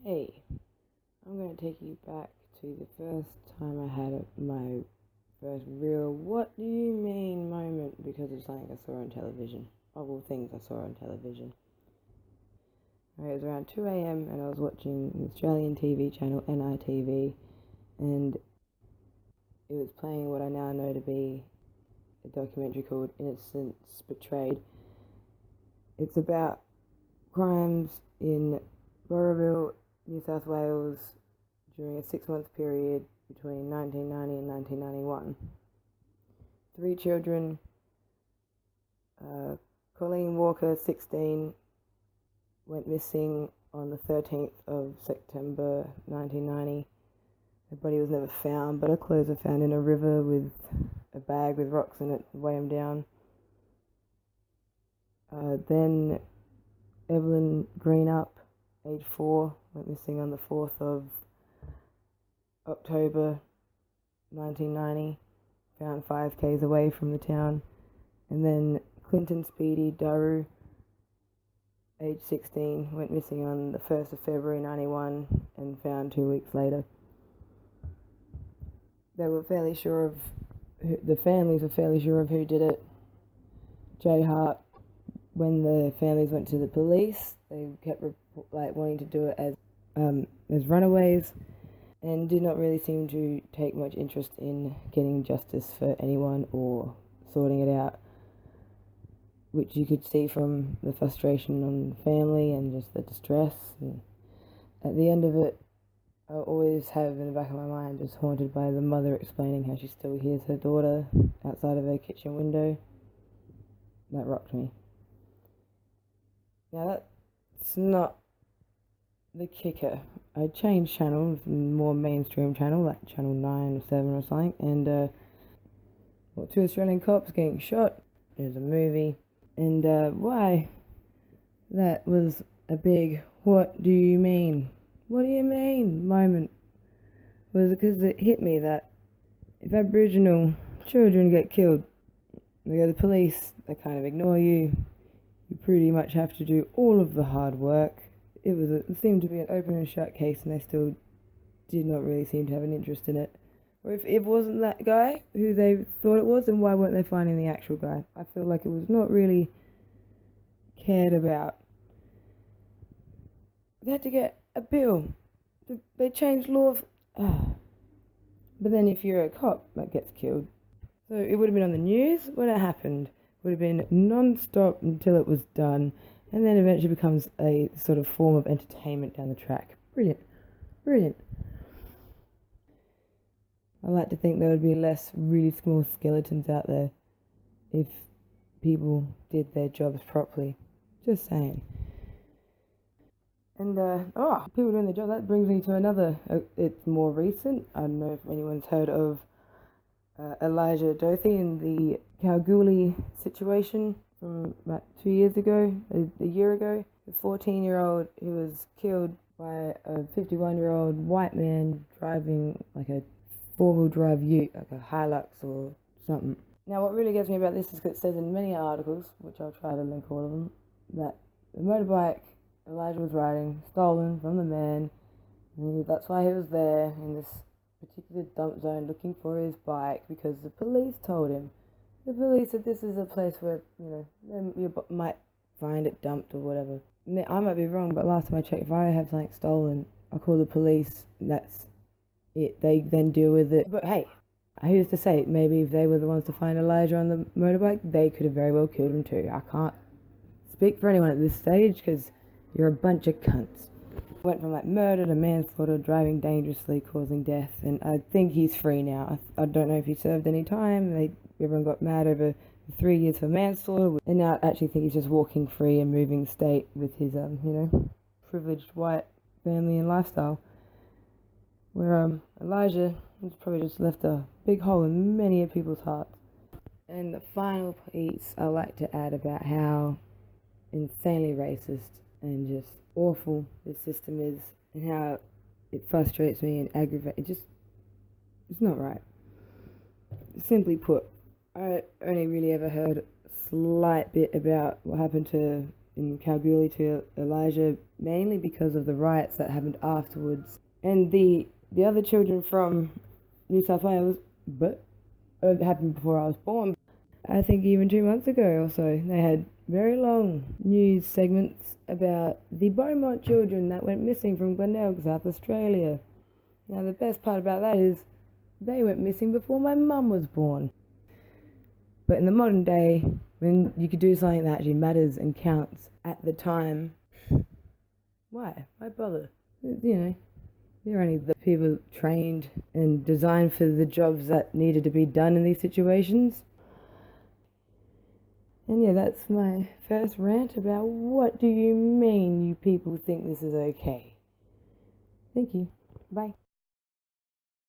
Hey, I'm going to take you back to the first time I had my first real "what do you mean" moment because of something I saw on television. Of all things I saw on television. It was around 2 a.m. and I was watching the Australian TV channel NITV, and it was playing what I now know to be a documentary called Innocence Betrayed. It's about crimes in Boroughville, New South Wales, during a 6-month period between 1990 and 1991. 3 children, Colleen Walker, 16, went missing on the 13th of September 1990. Her body was never found, but her clothes were found in a river with a bag with rocks in it to weigh them down. Then Evelyn Greenup, age 4, went missing on the 4th of October 1990, found 5 k's away from the town. And then Clinton Speedy Daru, age 16, went missing on the 1st of February 91 and found 2 weeks later. They were fairly sure of, the families were fairly sure of who did it. Jay Hart, when the families went to the police, they kept wanting to do it as runaways, and did not really seem to take much interest in getting justice for anyone or sorting it out, which you could see from the frustration on the family and just the distress. And at the end of it, I always have in the back of my mind, just haunted by the mother explaining how she still hears her daughter outside of her kitchen window. That rocked me. Now that's not the kicker. I changed channels, more mainstream channel, like channel 9 or 7 or something, and 2 Australian cops getting shot. There's a movie, and why that was a big "what do you mean? What do you mean?" moment was because it hit me that if Aboriginal children get killed, they go to the police, they kind of ignore you. You pretty much have to do all of the hard work. It seemed to be an open and shut case, and they still did not really seem to have an interest in it. Or if it wasn't that guy who they thought it was, then why weren't they finding the actual guy? I feel like it was not really cared about. They had to get a bill. They changed law. But then if you're a cop that gets killed, so it would have been on the news when it happened. It would have been non-stop until it was done, and then eventually becomes a sort of form of entertainment down the track. Brilliant. Brilliant. I like to think there would be less really small skeletons out there if people did their jobs properly. Just saying. And, people doing their job, that brings me to another, it's more recent. I don't know if anyone's heard of Elijah Dothie and the Kalgoorlie situation from about 2 years ago, a year ago. A 14-year-old who was killed by a 51-year-old white man driving like a 4-wheel drive ute, like a Hilux or something. Now what really gets me about this is that it says in many articles, which I'll try to link all of them, that the motorbike Elijah was riding, stolen from the man, and that's why he was there in this particular dump zone looking for his bike, because the police told him. The police said this is a place where, you might find it dumped or whatever. I might be wrong, but last time I checked, if I have something stolen, I call the police, that's it. They then deal with it. But hey, who's to say? Maybe if they were the ones to find Elijah on the motorbike, they could have very well killed him too. I can't speak for anyone at this stage, because you're a bunch of cunts. Went from murder to manslaughter, driving dangerously, causing death, and I think he's free now. I don't know if he served any time. Everyone got mad over 3 years for manslaughter, and now I actually think he's just walking free and moving state with his, privileged white family and lifestyle. Where Elijah has probably just left a big hole in many of people's hearts. And the final piece I like to add about how insanely racist and just awful this system is, and how it frustrates me and aggravates. It's not right. Simply put, I only really ever heard a slight bit about what happened to in Kalgoorlie to Elijah, mainly because of the riots that happened afterwards. And the other children from New South Wales, but it happened before I was born. I think even 2 months ago or so, they had very long news segments about the Beaumont children that went missing from Glenelg, South Australia. Now, the best part about that is they went missing before my mum was born. But in the modern day, when you could do something that actually matters and counts at the time, why bother? You know, they're only the people trained and designed for the jobs that needed to be done in these situations. And yeah, that's my first rant about what do you mean you people think this is okay. Thank you. Bye.